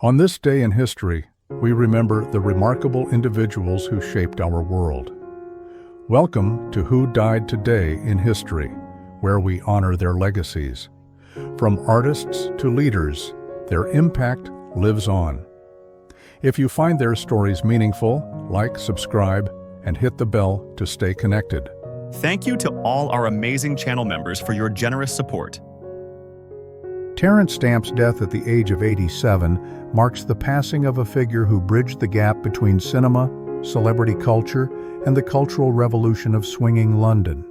On this day in history, we remember the remarkable individuals who shaped our world. Welcome to Who Died Today in History, where we honor their legacies. From artists to leaders, their impact lives on. If you find their stories meaningful, like, subscribe, and hit the bell to stay connected. Thank you to all our amazing channel members for your generous support. Terence Stamp's death at the age of 87 marks the passing of a figure who bridged the gap between cinema, celebrity culture, and the cultural revolution of swinging London.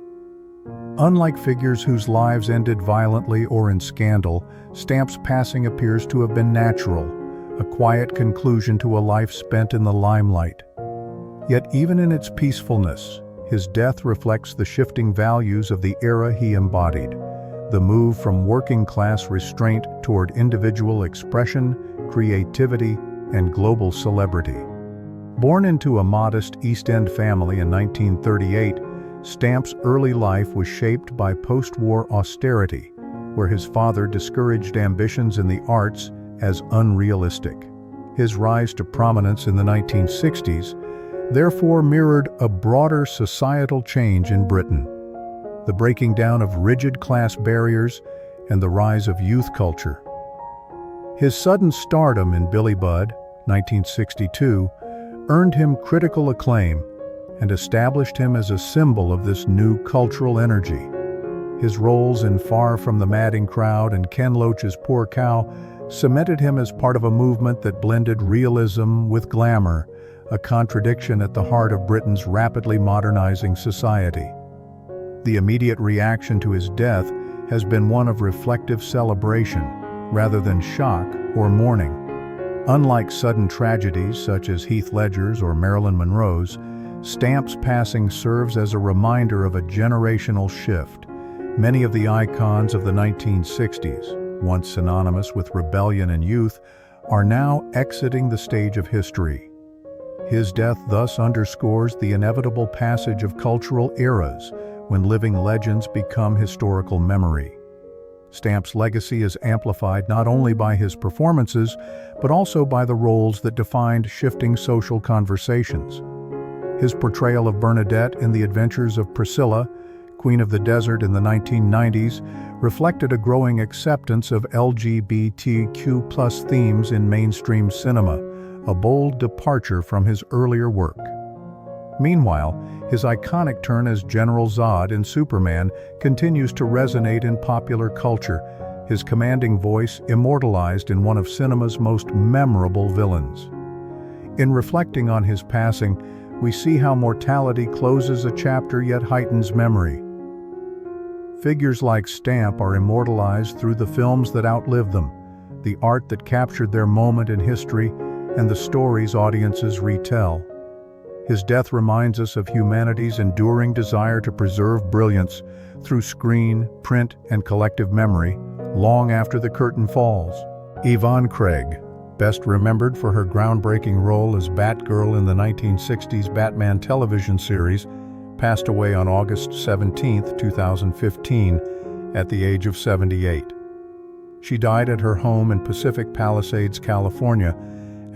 Unlike figures whose lives ended violently or in scandal, Stamp's passing appears to have been natural, a quiet conclusion to a life spent in the limelight. Yet even in its peacefulness, his death reflects the shifting values of the era he embodied. The move from working-class restraint toward individual expression, creativity, and global celebrity. Born into a modest East End family in 1938, Stamp's early life was shaped by post-war austerity, where his father discouraged ambitions in the arts as unrealistic. His rise to prominence in the 1960s therefore mirrored a broader societal change in Britain. The breaking down of rigid class barriers and the rise of youth culture. His sudden stardom in Billy Budd, 1962, earned him critical acclaim and established him as a symbol of this new cultural energy. His roles in Far From the Madding Crowd and Ken Loach's Poor Cow cemented him as part of a movement that blended realism with glamour, a contradiction at the heart of Britain's rapidly modernizing society. The immediate reaction to his death has been one of reflective celebration, rather than shock or mourning. Unlike sudden tragedies such as Heath Ledger's or Marilyn Monroe's, Stamp's passing serves as a reminder of a generational shift. Many of the icons of the 1960s, once synonymous with rebellion and youth, are now exiting the stage of history. His death thus underscores the inevitable passage of cultural eras, when living legends become historical memory. Stamp's legacy is amplified not only by his performances, but also by the roles that defined shifting social conversations. His portrayal of Bernadette in The Adventures of Priscilla, Queen of the Desert in the 1990s, reflected a growing acceptance of LGBTQ+ themes in mainstream cinema, a bold departure from his earlier work. Meanwhile, his iconic turn as General Zod in Superman continues to resonate in popular culture, his commanding voice immortalized in one of cinema's most memorable villains. In reflecting on his passing, we see how mortality closes a chapter yet heightens memory. Figures like Stamp are immortalized through the films that outlived them, the art that captured their moment in history, and the stories audiences retell. His death reminds us of humanity's enduring desire to preserve brilliance through screen, print, and collective memory, long after the curtain falls. Yvonne Craig, best remembered for her groundbreaking role as Batgirl in the 1960s Batman television series, passed away on August 17, 2015, at the age of 78. She died at her home in Pacific Palisades, California,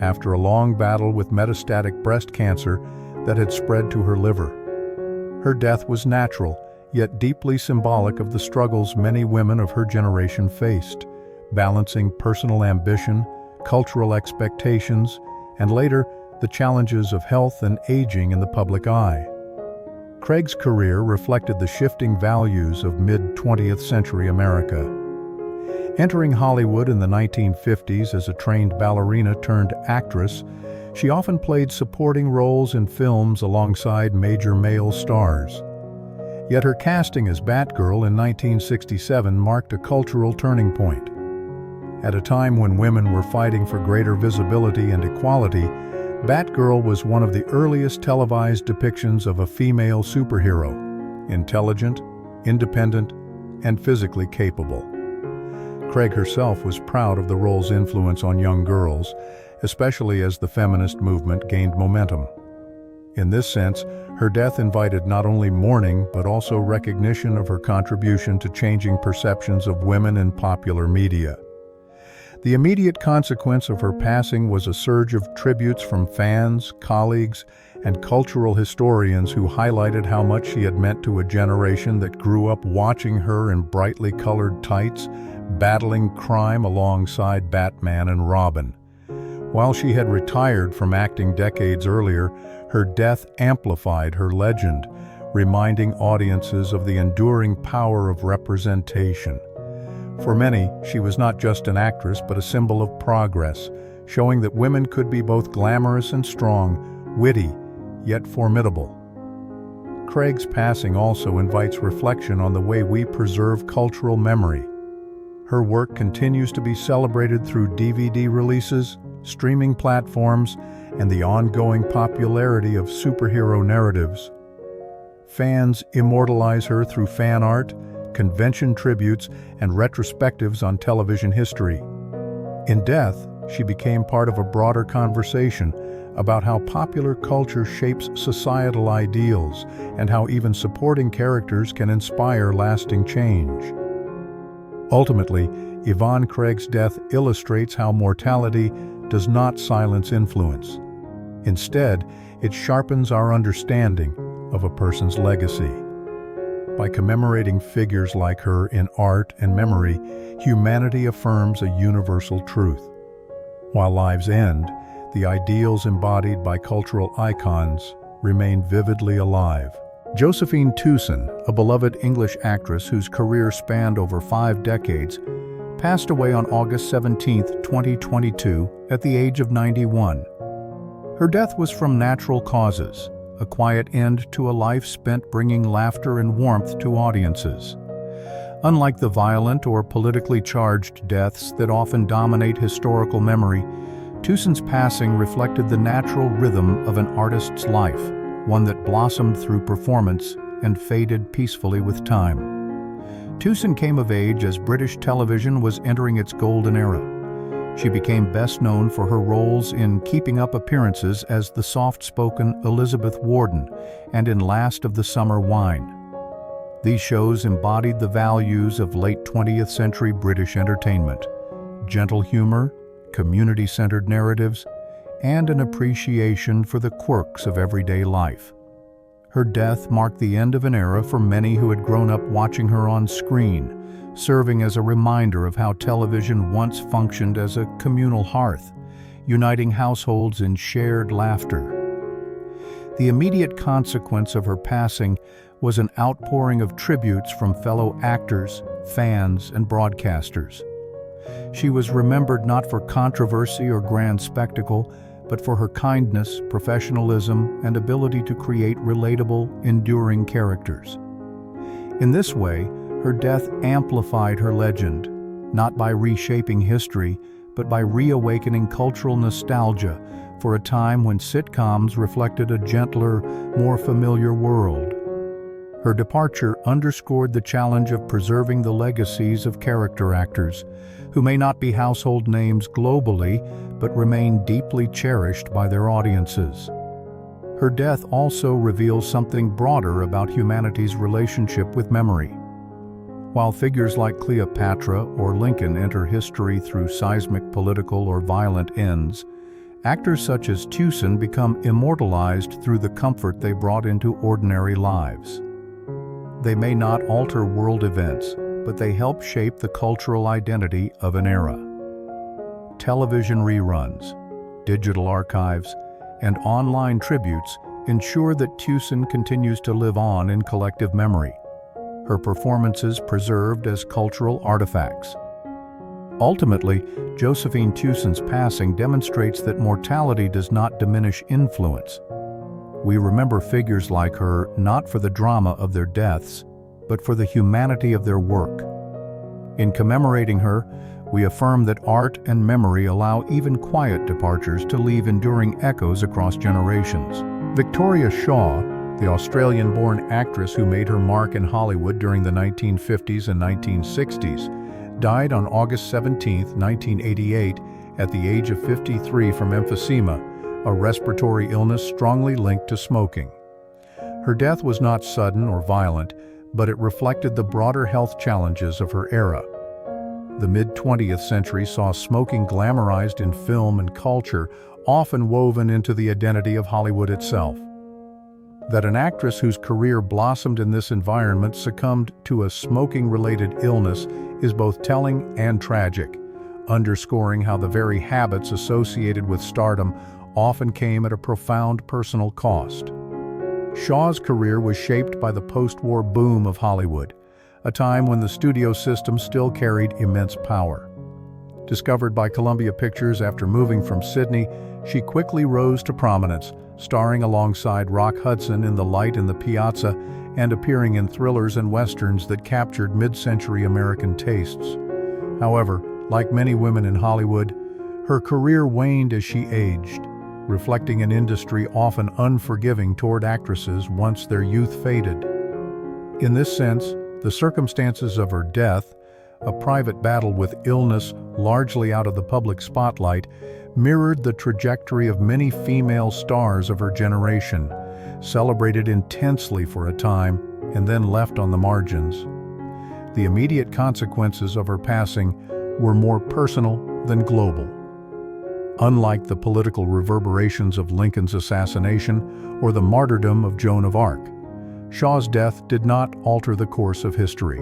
after a long battle with metastatic breast cancer that had spread to her liver. Her death was natural, yet deeply symbolic of the struggles many women of her generation faced, balancing personal ambition, cultural expectations, and later, the challenges of health and aging in the public eye. Craig's career reflected the shifting values of mid-20th century America. Entering Hollywood in the 1950s as a trained ballerina turned actress, she often played supporting roles in films alongside major male stars. Yet her casting as Batgirl in 1967 marked a cultural turning point. At a time when women were fighting for greater visibility and equality, Batgirl was one of the earliest televised depictions of a female superhero, intelligent, independent, and physically capable. Craig herself was proud of the role's influence on young girls, especially as the feminist movement gained momentum. In this sense, her death invited not only mourning but also recognition of her contribution to changing perceptions of women in popular media. The immediate consequence of her passing was a surge of tributes from fans, colleagues, and cultural historians who highlighted how much she had meant to a generation that grew up watching her in brightly colored tights, battling crime alongside Batman and Robin. While she had retired from acting decades earlier, her death amplified her legend, reminding audiences of the enduring power of representation. For many, she was not just an actress but a symbol of progress, showing that women could be both glamorous and strong, witty, yet formidable. Craig's passing also invites reflection on the way we preserve cultural memory. Her work continues to be celebrated through DVD releases, streaming platforms, and the ongoing popularity of superhero narratives. Fans immortalize her through fan art, convention tributes, and retrospectives on television history. In death, she became part of a broader conversation about how popular culture shapes societal ideals and how even supporting characters can inspire lasting change. Ultimately, Yvonne Craig's death illustrates how mortality does not silence influence. Instead, it sharpens our understanding of a person's legacy. By commemorating figures like her in art and memory, humanity affirms a universal truth. While lives end, the ideals embodied by cultural icons remain vividly alive. Josephine Tusen, a beloved English actress whose career spanned over 5 decades, passed away on August 17, 2022, at the age of 91. Her death was from natural causes, a quiet end to a life spent bringing laughter and warmth to audiences. Unlike the violent or politically charged deaths that often dominate historical memory, Tusen's passing reflected the natural rhythm of an artist's life, one that blossomed through performance and faded peacefully with time. Tusen came of age as British television was entering its golden era. She became best known for her roles in Keeping Up Appearances as the soft-spoken Elizabeth Warden and in Last of the Summer Wine. These shows embodied the values of late 20th century British entertainment: gentle humor, community-centered narratives, and an appreciation for the quirks of everyday life. Her death marked the end of an era for many who had grown up watching her on screen, serving as a reminder of how television once functioned as a communal hearth, uniting households in shared laughter. The immediate consequence of her passing was an outpouring of tributes from fellow actors, fans, and broadcasters. She was remembered not for controversy or grand spectacle, but for her kindness, professionalism, and ability to create relatable, enduring characters. In this way, her death amplified her legend, not by reshaping history, but by reawakening cultural nostalgia for a time when sitcoms reflected a gentler, more familiar world. Her departure underscored the challenge of preserving the legacies of character actors, who may not be household names globally, but remain deeply cherished by their audiences. Her death also reveals something broader about humanity's relationship with memory. While figures like Cleopatra or Lincoln enter history through seismic political or violent ends, actors such as Tusen become immortalized through the comfort they brought into ordinary lives. They may not alter world events, but they help shape the cultural identity of an era. Television reruns, digital archives, and online tributes ensure that Tusen continues to live on in collective memory, her performances preserved as cultural artifacts. Ultimately, Josephine Tusen's passing demonstrates that mortality does not diminish influence. We remember figures like her not for the drama of their deaths, but for the humanity of their work. In commemorating her, we affirm that art and memory allow even quiet departures to leave enduring echoes across generations. Victoria Shaw, the Australian-born actress who made her mark in Hollywood during the 1950s and 1960s, died on August 17, 1988, at the age of 53 from emphysema, a respiratory illness strongly linked to smoking. Her death was not sudden or violent, but it reflected the broader health challenges of her era. The mid-20th century saw smoking glamorized in film and culture, often woven into the identity of Hollywood itself. That an actress whose career blossomed in this environment succumbed to a smoking-related illness is both telling and tragic, underscoring how the very habits associated with stardom often came at a profound personal cost. Shaw's career was shaped by the post-war boom of Hollywood, a time when the studio system still carried immense power. Discovered by Columbia Pictures after moving from Sydney, she quickly rose to prominence, starring alongside Rock Hudson in The Light in the Piazza and appearing in thrillers and westerns that captured mid-century American tastes. However, like many women in Hollywood, her career waned as she aged, reflecting an industry often unforgiving toward actresses once their youth faded. In this sense, the circumstances of her death, a private battle with illness largely out of the public spotlight, mirrored the trajectory of many female stars of her generation, celebrated intensely for a time and then left on the margins. The immediate consequences of her passing were more personal than global. Unlike the political reverberations of Lincoln's assassination or the martyrdom of Joan of Arc, Shaw's death did not alter the course of history.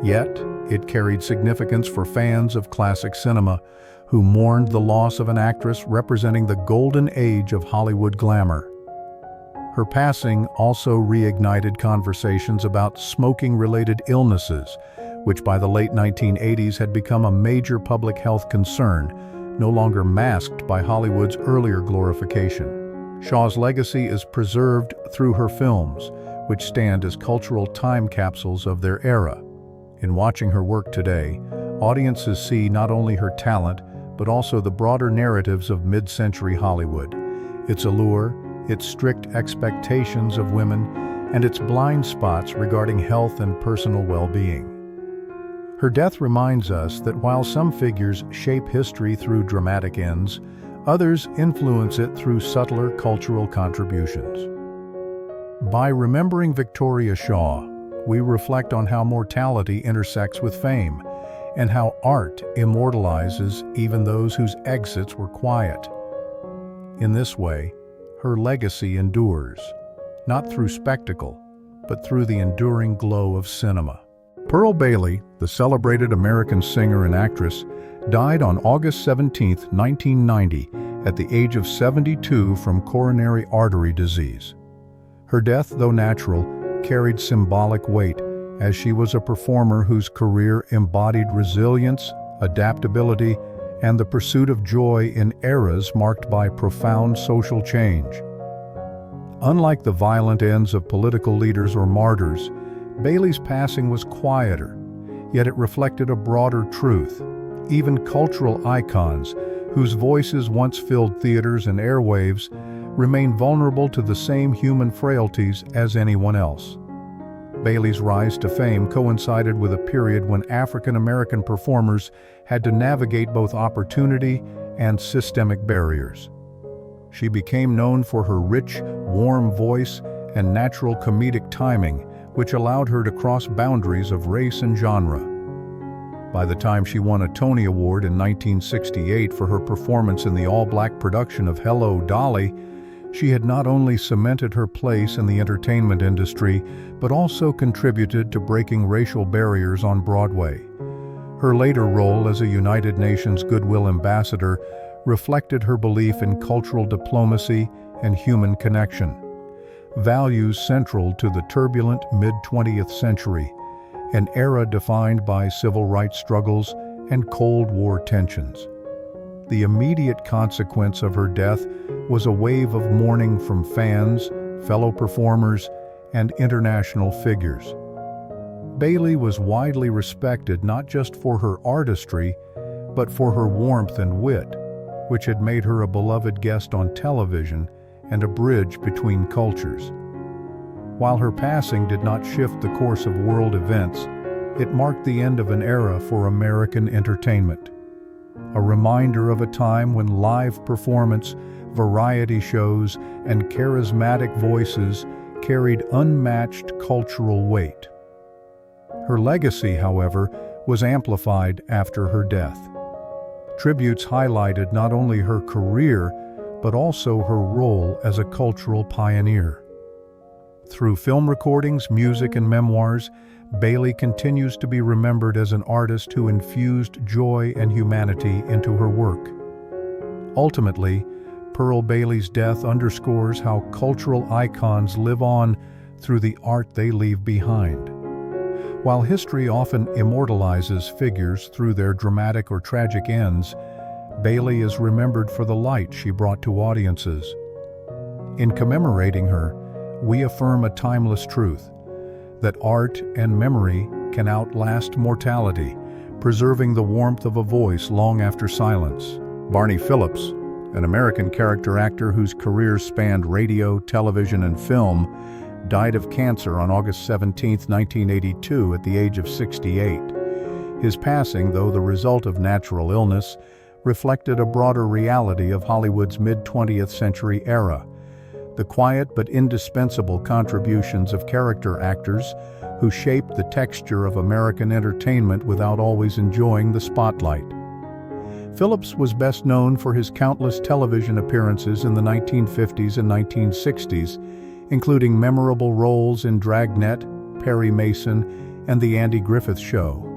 Yet, it carried significance for fans of classic cinema who mourned the loss of an actress representing the golden age of Hollywood glamour. Her passing also reignited conversations about smoking-related illnesses, which by the late 1980s had become a major public health concern, no longer masked by Hollywood's earlier glorification. Shaw's legacy is preserved through her films, which stand as cultural time capsules of their era. In watching her work today, audiences see not only her talent, but also the broader narratives of mid-century Hollywood, its allure, its strict expectations of women, and its blind spots regarding health and personal well-being. Her death reminds us that while some figures shape history through dramatic ends, others influence it through subtler cultural contributions. By remembering Victoria Shaw, we reflect on how mortality intersects with fame, and how art immortalizes even those whose exits were quiet. In this way, her legacy endures, not through spectacle, but through the enduring glow of cinema. Pearl Bailey, the celebrated American singer and actress, died on August 17, 1990, at the age of 72 from coronary artery disease. Her death, though natural, carried symbolic weight, as she was a performer whose career embodied resilience, adaptability, and the pursuit of joy in eras marked by profound social change. Unlike the violent ends of political leaders or martyrs, Bailey's passing was quieter, yet it reflected a broader truth. Even cultural icons, whose voices once filled theaters and airwaves, remain vulnerable to the same human frailties as anyone else. Bailey's rise to fame coincided with a period when African American performers had to navigate both opportunity and systemic barriers. She became known for her rich, warm voice and natural comedic timing, which allowed her to cross boundaries of race and genre. By the time she won a Tony Award in 1968 for her performance in the all-black production of Hello, Dolly, she had not only cemented her place in the entertainment industry, but also contributed to breaking racial barriers on Broadway. Her later role as a United Nations Goodwill Ambassador reflected her belief in cultural diplomacy and human connection, values central to the turbulent mid-20th century, an era defined by civil rights struggles and Cold War tensions. The immediate consequence of her death was a wave of mourning from fans, fellow performers, and international figures. Bailey was widely respected not just for her artistry, but for her warmth and wit, which had made her a beloved guest on television and a bridge between cultures. While her passing did not shift the course of world events, it marked the end of an era for American entertainment. A reminder of a time when live performance, variety shows, and charismatic voices carried unmatched cultural weight. Her legacy, however, was amplified after her death. Tributes highlighted not only her career, but also her role as a cultural pioneer. Through film recordings, music, and memoirs, Bailey continues to be remembered as an artist who infused joy and humanity into her work. Ultimately, Pearl Bailey's death underscores how cultural icons live on through the art they leave behind. While history often immortalizes figures through their dramatic or tragic ends, Bailey is remembered for the light she brought to audiences. In commemorating her, we affirm a timeless truth, that art and memory can outlast mortality, preserving the warmth of a voice long after silence. Barney Phillips, an American character actor whose career spanned radio, television, and film, died of cancer on August 17, 1982, at the age of 68. His passing, though the result of natural illness, reflected a broader reality of Hollywood's mid-20th century era, the quiet but indispensable contributions of character actors who shaped the texture of American entertainment without always enjoying the spotlight. Phillips was best known for his countless television appearances in the 1950s and 1960s, including memorable roles in Dragnet, Perry Mason, and The Andy Griffith Show.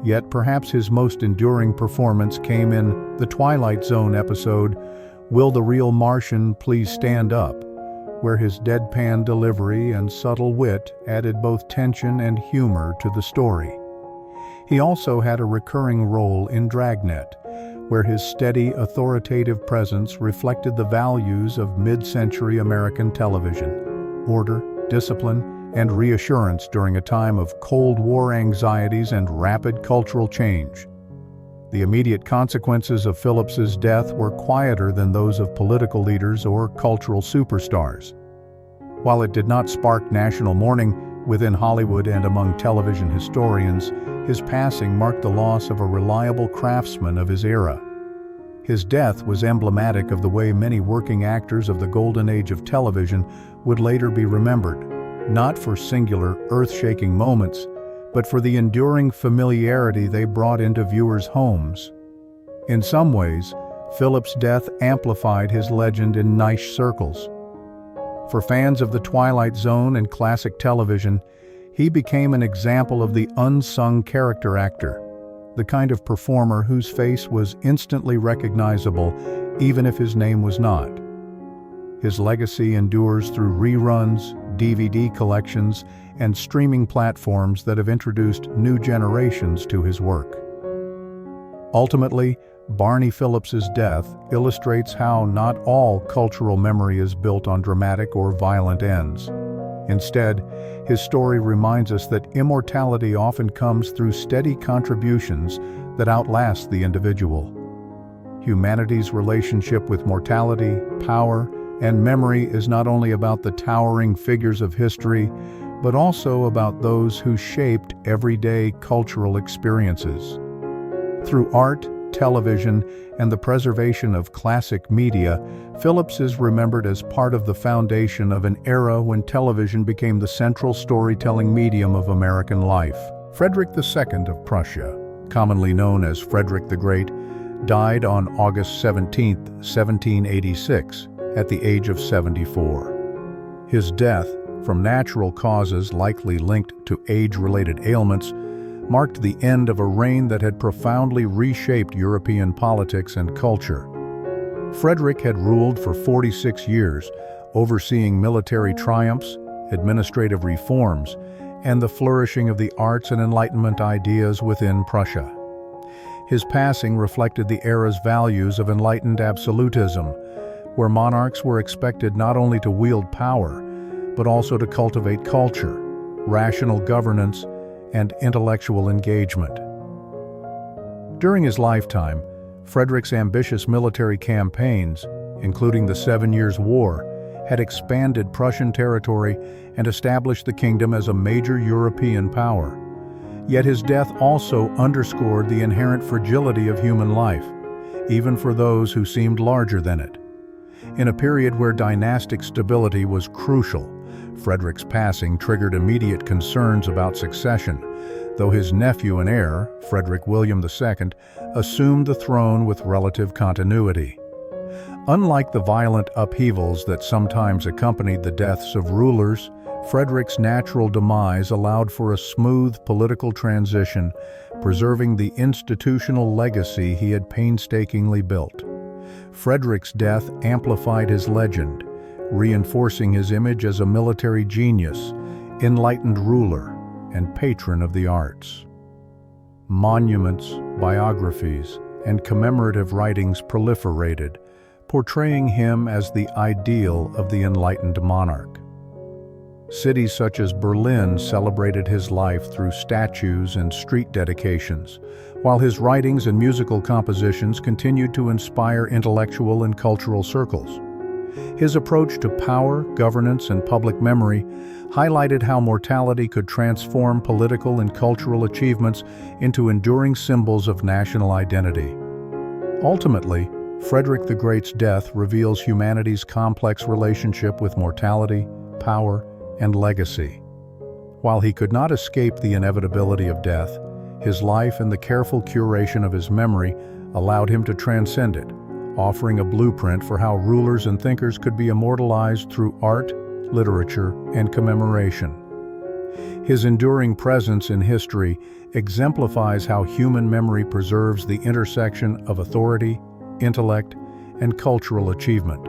Yet perhaps his most enduring performance came in the Twilight Zone episode, Will the Real Martian Please Stand Up?, where his deadpan delivery and subtle wit added both tension and humor to the story. He also had a recurring role in Dragnet, where his steady, authoritative presence reflected the values of mid-century American television: order, discipline, and reassurance during a time of Cold War anxieties and rapid cultural change. The immediate consequences of Phillips's death were quieter than those of political leaders or cultural superstars. While it did not spark national mourning within Hollywood and among television historians, his passing marked the loss of a reliable craftsman of his era. His death was emblematic of the way many working actors of the golden age of television would later be remembered, not for singular, earth-shaking moments, but for the enduring familiarity they brought into viewers' homes. In some ways, Phillips' death amplified his legend in niche circles. For fans of The Twilight Zone and classic television, he became an example of the unsung character actor, the kind of performer whose face was instantly recognizable even if his name was not. His legacy endures through reruns, DVD collections, and streaming platforms that have introduced new generations to his work. Ultimately, Barney Phillips's death illustrates how not all cultural memory is built on dramatic or violent ends. Instead, his story reminds us that immortality often comes through steady contributions that outlast the individual. Humanity's relationship with mortality, power, and memory is not only about the towering figures of history, but also about those who shaped everyday cultural experiences. Through art, television, and the preservation of classic media, Phillips is remembered as part of the foundation of an era when television became the central storytelling medium of American life. Frederick II of Prussia, commonly known as Frederick the Great, died on August 17, 1786, at the age of 74. His death, from natural causes likely linked to age-related ailments, marked the end of a reign that had profoundly reshaped European politics and culture. Frederick had ruled for 46 years, overseeing military triumphs, administrative reforms, and the flourishing of the arts and Enlightenment ideas within Prussia. His passing reflected the era's values of enlightened absolutism, where monarchs were expected not only to wield power, but also to cultivate culture, rational governance, and intellectual engagement. During his lifetime, Frederick's ambitious military campaigns, including the 7 Years' War, had expanded Prussian territory and established the kingdom as a major European power. Yet his death also underscored the inherent fragility of human life, even for those who seemed larger than it. In a period where dynastic stability was crucial, Frederick's passing triggered immediate concerns about succession, though his nephew and heir, Frederick William II, assumed the throne with relative continuity. Unlike the violent upheavals that sometimes accompanied the deaths of rulers, Frederick's natural demise allowed for a smooth political transition, preserving the institutional legacy he had painstakingly built. Frederick's death amplified his legend, reinforcing his image as a military genius, enlightened ruler, and patron of the arts. Monuments, biographies, and commemorative writings proliferated, portraying him as the ideal of the enlightened monarch. Cities such as Berlin celebrated his life through statues and street dedications, while his writings and musical compositions continued to inspire intellectual and cultural circles. His approach to power, governance, and public memory highlighted how mortality could transform political and cultural achievements into enduring symbols of national identity. Ultimately, Frederick the Great's death reveals humanity's complex relationship with mortality, power, and legacy. While he could not escape the inevitability of death, his life and the careful curation of his memory allowed him to transcend it, offering a blueprint for how rulers and thinkers could be immortalized through art, literature, and commemoration. His enduring presence in history exemplifies how human memory preserves the intersection of authority, intellect, and cultural achievement.